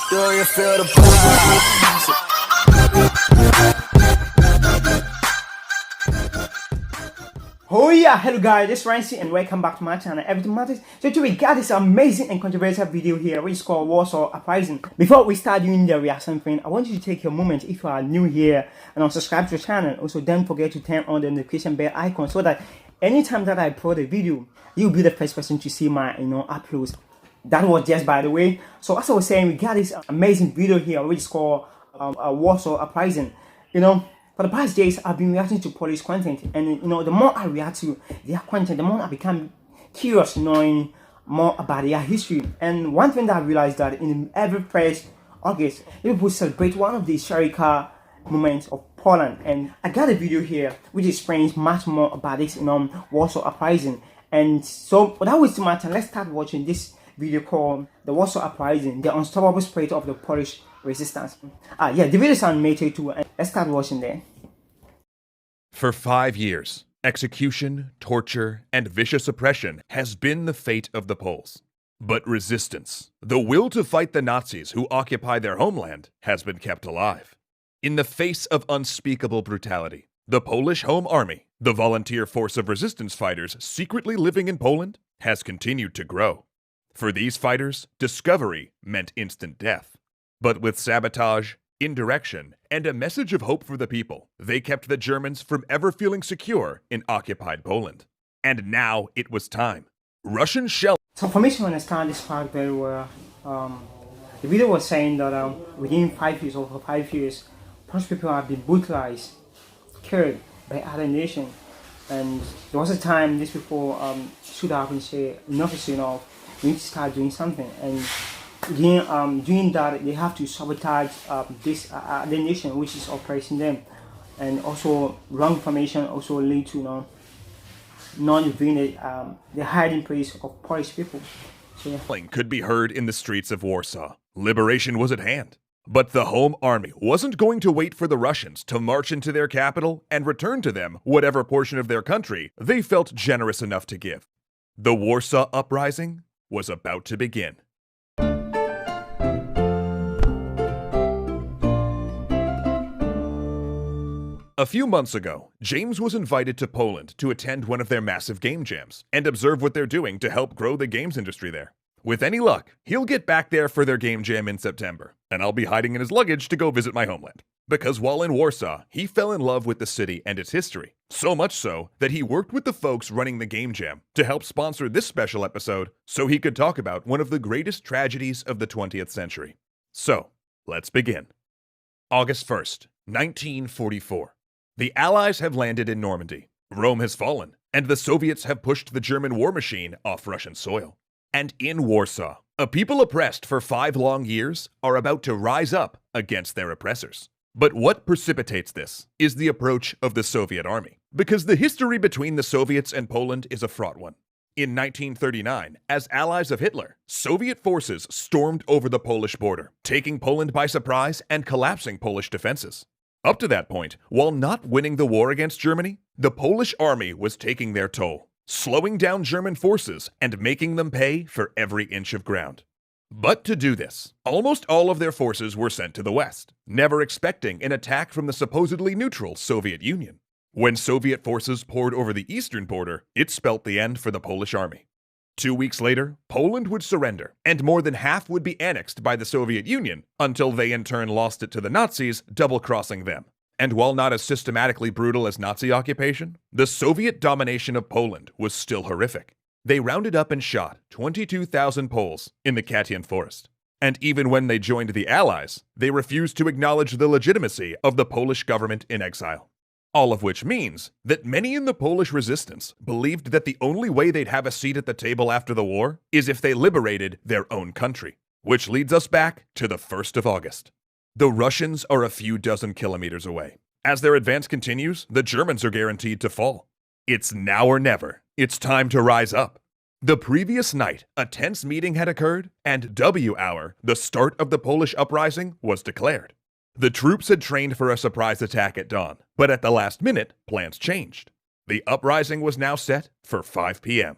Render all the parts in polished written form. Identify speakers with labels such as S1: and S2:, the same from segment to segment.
S1: Do you feel the pulse?
S2: Oh yeah, hello guys, this is Rancy and welcome back to my channel, Everything Matters. So today we got this amazing and controversial video here which is called Warsaw Uprising. Before we start doing the reaction thing, I want you to take a moment if you are new here and subscribe to the channel. Also don't forget to turn on the notification bell icon so that anytime that I upload a video, you'll be the first person to see my uploads. That was just by the way. So as I was saying, we got this amazing video here which is called Warsaw Uprising. For the past days, I've been reacting to Polish content, and the more I react to their content, the more I become curious, knowing more about their history. And one thing that I realized that in every 1st August, people celebrate one of the historical moments of Poland. And I got a video here which explains much more about this Warsaw Uprising. And so, without wasting my time, let's start watching this video called The Warsaw Uprising, the unstoppable spirit of the Polish resistance. Yeah, the video is on May 22, and let's start watching there.
S3: For 5 years, execution, torture, and vicious oppression has been the fate of the Poles. But resistance, the will to fight the Nazis who occupy their homeland, has been kept alive. In the face of unspeakable brutality, the Polish Home Army, the volunteer force of resistance fighters secretly living in Poland, has continued to grow. For these fighters, discovery meant instant death. But with sabotage, indirection, and a message of hope for the people, they kept the Germans from ever feeling secure in occupied Poland. And now it was time. Russian shell.
S2: So for me to understand this part very well, the video was saying that within 5 years, over 5 years, Polish people have been brutalized, killed by other nations. And there was a time these people should have been say, enough is enough, we need to start doing something. And doing that, they have to sabotage this the nation which is oppressing them, and also wrong information also lead to not revealing the hiding place of Polish people. So yeah.
S3: Could be heard in the streets of Warsaw. Liberation was at hand. But the Home Army wasn't going to wait for the Russians to march into their capital and return to them whatever portion of their country they felt generous enough to give. The Warsaw Uprising was about to begin. A few months ago, James was invited to Poland to attend one of their massive game jams and observe what they're doing to help grow the games industry there. With any luck, he'll get back there for their game jam in September, and I'll be hiding in his luggage to go visit my homeland. Because while in Warsaw, he fell in love with the city and its history, so much so that he worked with the folks running the game jam to help sponsor this special episode so he could talk about one of the greatest tragedies of the 20th century. So, let's begin. August 1st, 1944. The Allies have landed in Normandy, Rome has fallen, and the Soviets have pushed the German war machine off Russian soil. And in Warsaw, a people oppressed for 5 long years are about to rise up against their oppressors. But what precipitates this is the approach of the Soviet army, because the history between the Soviets and Poland is a fraught one. In 1939, as allies of Hitler, Soviet forces stormed over the Polish border, taking Poland by surprise and collapsing Polish defenses. Up to that point, while not winning the war against Germany, the Polish army was taking their toll, slowing down German forces and making them pay for every inch of ground. But to do this, almost all of their forces were sent to the west, never expecting an attack from the supposedly neutral Soviet Union. When Soviet forces poured over the eastern border, it spelt the end for the Polish army. 2 weeks later, Poland would surrender, and more than half would be annexed by the Soviet Union, until they in turn lost it to the Nazis, double-crossing them. And while not as systematically brutal as Nazi occupation, the Soviet domination of Poland was still horrific. They rounded up and shot 22,000 Poles in the Katyn Forest. And even when they joined the Allies, they refused to acknowledge the legitimacy of the Polish government in exile. All of which means that many in the Polish resistance believed that the only way they'd have a seat at the table after the war is if they liberated their own country. Which leads us back to the 1st of August. The Russians are a few dozen kilometers away. As their advance continues, the Germans are guaranteed to fall. It's now or never. It's time to rise up. The previous night, a tense meeting had occurred, and W hour, the start of the Polish uprising, was declared. The troops had trained for a surprise attack at dawn, but at the last minute, plans changed. The uprising was now set for 5 p.m.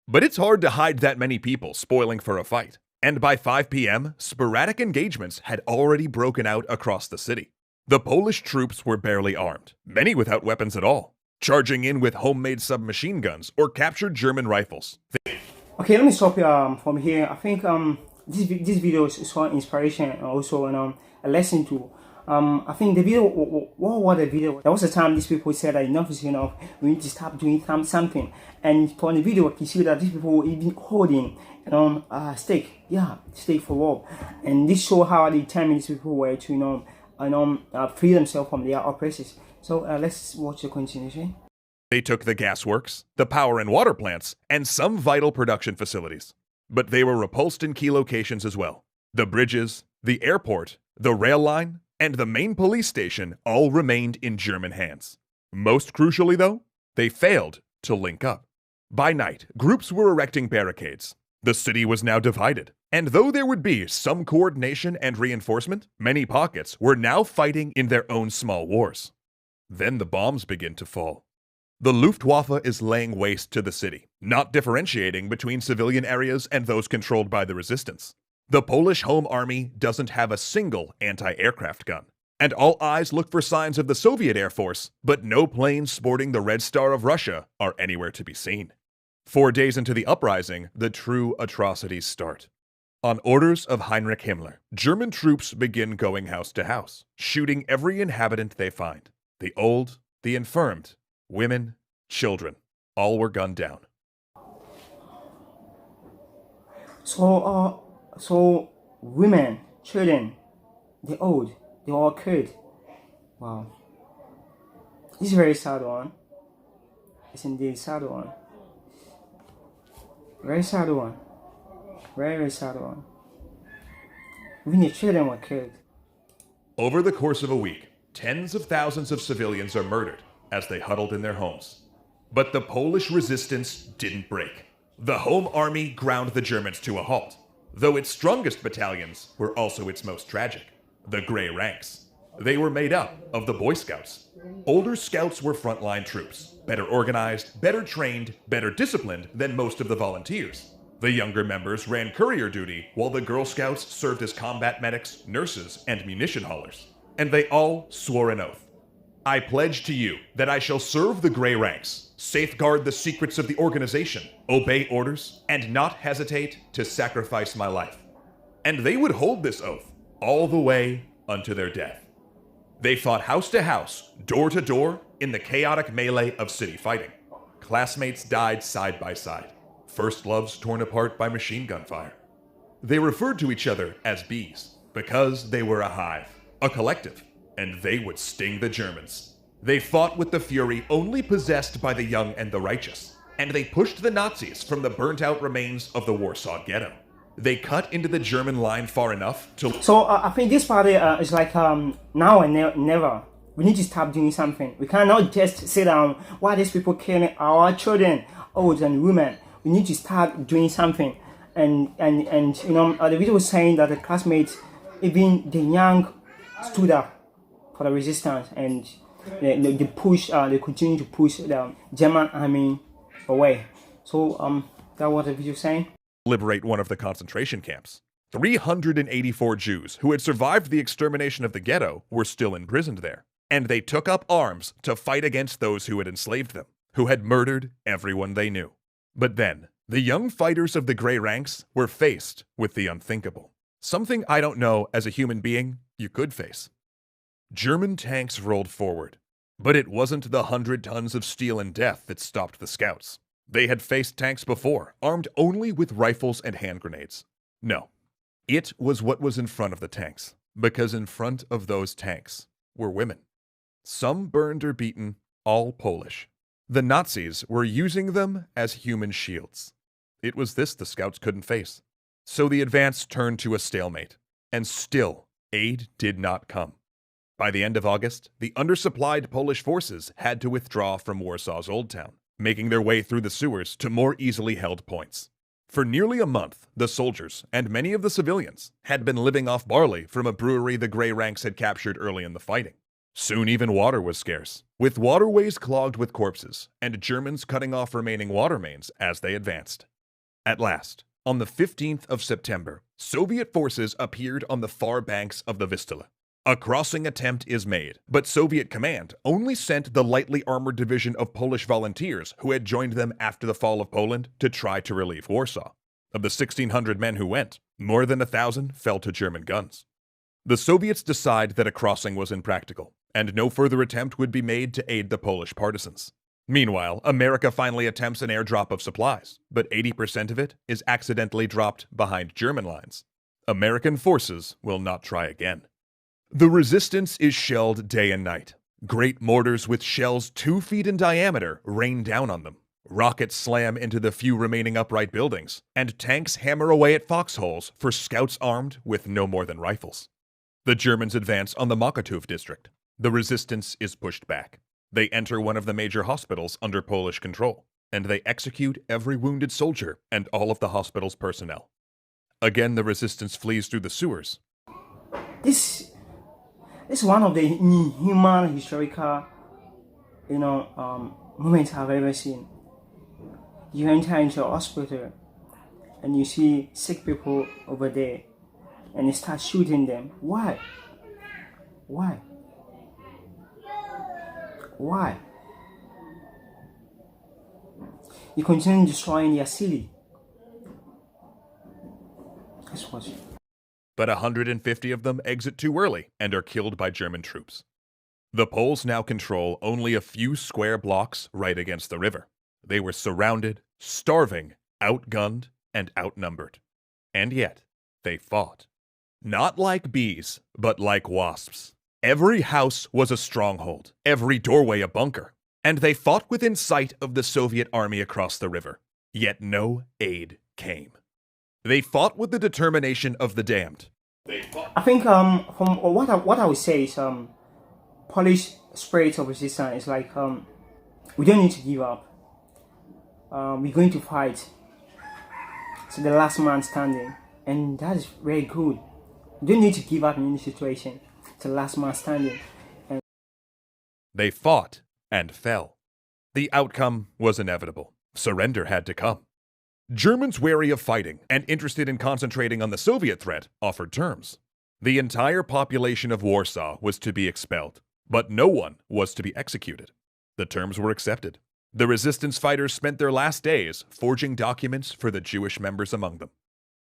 S3: But it's hard to hide that many people spoiling for a fight. And by 5 p.m., sporadic engagements had already broken out across the city. The Polish troops were barely armed, many without weapons at all, charging in with homemade submachine guns or captured German rifles.
S2: Okay, let me stop from here. I think this video is so inspiration and also a lesson too. I think the video, what was the video? There was a time these people said that enough is enough, we need to stop doing something. And from the video, you see that these people were even holding stake, stake for war. And this show how determined these people were to free themselves from their oppressors. So let's watch the continuation.
S3: They took the gasworks, the power and water plants, and some vital production facilities. But they were repulsed in key locations as well. The bridges, the airport, the rail line, and the main police station all remained in German hands. Most crucially, though, they failed to link up. By night, groups were erecting barricades. The city was now divided, and though there would be some coordination and reinforcement, many pockets were now fighting in their own small wars. Then the bombs begin to fall. The Luftwaffe is laying waste to the city, not differentiating between civilian areas and those controlled by the resistance. The Polish Home Army doesn't have a single anti-aircraft gun, and all eyes look for signs of the Soviet Air Force, but no planes sporting the Red Star of Russia are anywhere to be seen. 4 days into the uprising, the true atrocities start. On orders of Heinrich Himmler, German troops begin going house to house, shooting every inhabitant they find. The old, the infirmed, women, children, all were gunned down.
S2: So women, children, the old, they all killed. Wow. This is a very sad one. It's indeed a sad one. Very sad one. Very, very sad one. Even the children were killed.
S3: Over the course of a week, tens of thousands of civilians are murdered as they huddled in their homes. But the Polish resistance didn't break. The Home Army ground the Germans to a halt, though its strongest battalions were also its most tragic, the Grey Ranks. They were made up of the Boy Scouts. Older scouts were frontline troops, better organized, better trained, better disciplined than most of the volunteers. The younger members ran courier duty, while the Girl Scouts served as combat medics, nurses, and munition haulers. And they all swore an oath. I pledge to you that I shall serve the Grey Ranks, safeguard the secrets of the organization, obey orders, and not hesitate to sacrifice my life. And they would hold this oath all the way unto their death. They fought house to house, door to door, in the chaotic melee of city fighting. Classmates died side by side, first loves torn apart by machine gun fire. They referred to each other as bees because they were a hive, a collective, and they would sting the Germans. They fought with the fury only possessed by the young and the righteous, and they pushed the Nazis from the burnt-out remains of the Warsaw Ghetto. They cut into the German line far enough to...
S2: So I think this part is like now and never. We need to stop doing something. We cannot just sit down. Why these people killing our children, old and women? We need to start doing something. And the video was saying that the classmates, even the young, stood up for the resistance, and they continue to push the German army away. So that was the video saying.
S3: Liberate one of the concentration camps. 384 Jews who had survived the extermination of the ghetto were still imprisoned there, and they took up arms to fight against those who had enslaved them, who had murdered everyone they knew. But then, the young fighters of the Grey Ranks were faced with the unthinkable. Something I don't know as a human being you could face. German tanks rolled forward, but it wasn't the 100 tons of steel and death that stopped the scouts. They had faced tanks before, armed only with rifles and hand grenades. No, it was what was in front of the tanks, because in front of those tanks were women. Some burned or beaten, all Polish. The Nazis were using them as human shields. It was this the scouts couldn't face. So the advance turned to a stalemate, and still aid did not come. By the end of August, the undersupplied Polish forces had to withdraw from Warsaw's Old Town, making their way through the sewers to more easily held points. For nearly a month, the soldiers, and many of the civilians, had been living off barley from a brewery the Grey Ranks had captured early in the fighting. Soon even water was scarce, with waterways clogged with corpses, and Germans cutting off remaining water mains as they advanced. At last, On the 15th of September, Soviet forces appeared on the far banks of the Vistula. A crossing attempt is made, but Soviet command only sent the lightly armored division of Polish volunteers who had joined them after the fall of Poland to try to relieve Warsaw. Of the 1,600 men who went, more than 1,000 fell to German guns. The Soviets decide that a crossing was impractical, and no further attempt would be made to aid the Polish partisans. Meanwhile, America finally attempts an airdrop of supplies, but 80% of it is accidentally dropped behind German lines. American forces will not try again. The resistance is shelled day and night. Great mortars with shells 2 feet in diameter rain down on them. Rockets slam into the few remaining upright buildings, and tanks hammer away at foxholes for scouts armed with no more than rifles. The Germans advance on the Mokotów district. The resistance is pushed back. They enter one of the major hospitals under Polish control, and they execute every wounded soldier and all of the hospital's personnel. Again, the resistance flees through the sewers.
S2: This is one of the inhuman historical, moments I've ever seen. You enter into a hospital and you see sick people over there and you start shooting them. Why? Why? Why? You continue destroying their city. Let's watch it.
S3: But 150 of them exit too early and are killed by German troops. The Poles now control only a few square blocks right against the river. They were surrounded, starving, outgunned, and outnumbered. And yet, they fought. Not like bees, but like wasps. Every house was a stronghold, every doorway a bunker, and they fought within sight of the Soviet army across the river. Yet no aid came. They fought with the determination of the damned.
S2: I think from what I would say is Polish spirit of resistance is like we don't need to give up. We're going to fight to the last man standing, and that is very good. You don't need to give up in any situation. It's the last man standing. And
S3: they fought and fell. The outcome was inevitable. Surrender had to come. Germans wary of fighting and interested in concentrating on the Soviet threat offered terms. The entire population of Warsaw was to be expelled, but no one was to be executed. The terms were accepted. The resistance fighters spent their last days forging documents for the Jewish members among them.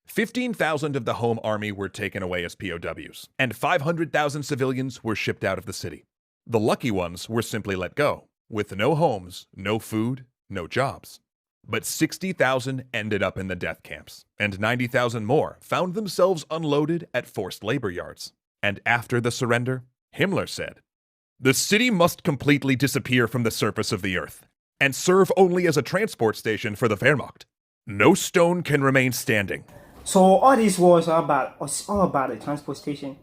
S3: 15,000 of the home army were taken away as POWs, and 500,000 civilians were shipped out of the city. The lucky ones were simply let go, with no homes, no food, no jobs. But 60,000 ended up in the death camps, and 90,000 more found themselves unloaded at forced labor yards. And after the surrender, Himmler said, "The city must completely disappear from the surface of the earth, and serve only as a transport station for the Wehrmacht. No stone can remain standing."
S2: so all this was all about the transport station.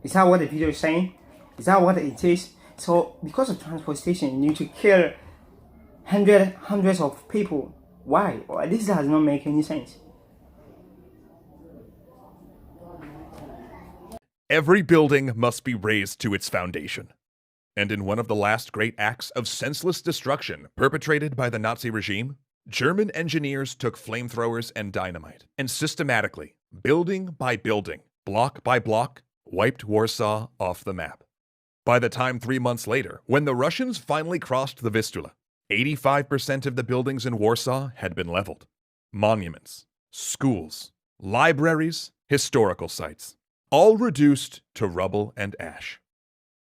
S2: Is that what the video is saying? Is that what it is? So because of transport station, you need to kill hundreds of people. Why? Well, this does not make any sense.
S3: Every building must be razed to its foundation. And in one of the last great acts of senseless destruction perpetrated by the Nazi regime, German engineers took flamethrowers and dynamite and systematically, building by building, block by block, wiped Warsaw off the map. By the time 3 months later, when the Russians finally crossed the Vistula, 85% of the buildings in Warsaw had been leveled. Monuments, schools, libraries, historical sites, all reduced to rubble and ash.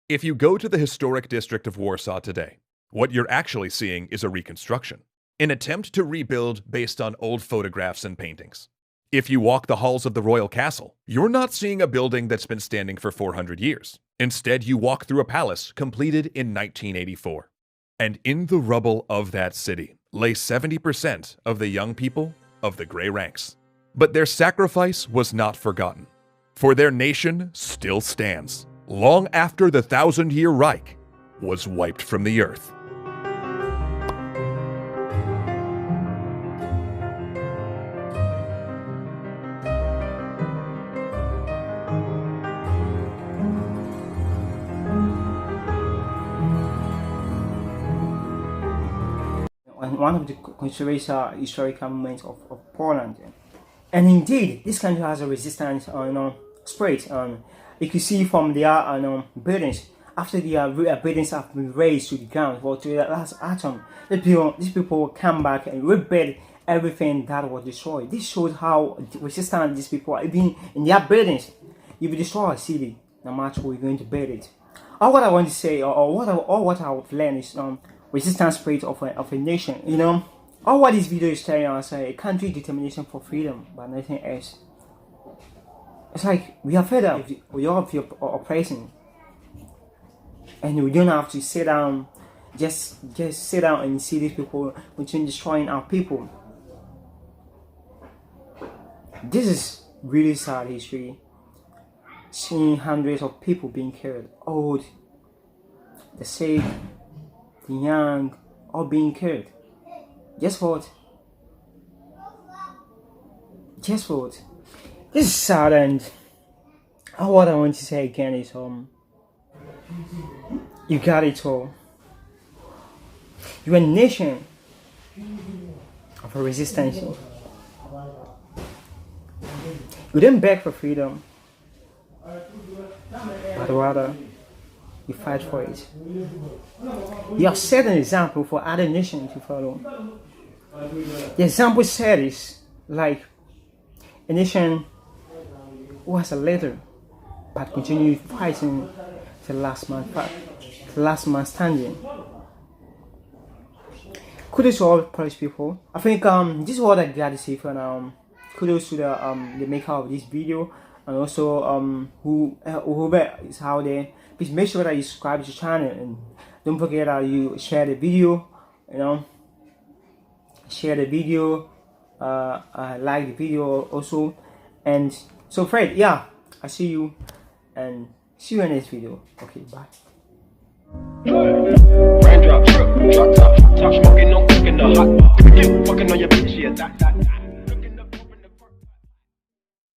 S3: If you go to the historic district of Warsaw today, what you're actually seeing is a reconstruction, an attempt to rebuild based on old photographs and paintings. If you walk the halls of the royal castle, you're not seeing a building that's been standing for 400 years. Instead, you walk through a palace completed in 1984. And in the rubble of that city lay 70% of the young people of the gray ranks. But their sacrifice was not forgotten, for their nation still stands, long after the 1,000-year Reich was wiped from the earth.
S2: And one of the controversial historical moments of Poland. And indeed, this country has a resistance spirit. You can see from their buildings, after the buildings have been raised to the ground or to the last atom, these people will come back and rebuild everything that was destroyed. This shows how resistant these people are. Even in their buildings, if you destroy a city, no matter where you're going to build it. All what I want to say, or what I would learn is resistance spirit of a nation. All what this video is telling us a country determination for freedom, but nothing else. It's like we are fed up with all of your oppression, and we don't have to sit down, just sit down and see these people continue destroying our people. This is really sad history. Seeing hundreds of people being killed, old, the sick, the young, all being killed. Just for what? Just for what? This is sad, and what I want to say again is you got it all. You're a nation of a resistance. You didn't beg for freedom, but rather you fight for it. You have set an example for other nations to follow. The example set is like a nation who has a leader but continue fighting till last man standing. Kudos to all Polish people. I think this is what I got to say for now. Kudos to the maker of this video, and also whoever is out there. Please make sure that you subscribe to the channel, and don't forget that you share the video. Share the video, like the video also. And so Fred, yeah, I see you, and see you in this video. Okay, bye.
S4: Raindrop, drop top, top smoking, no cooking the hot. You fucking on your bitch, yeah, that.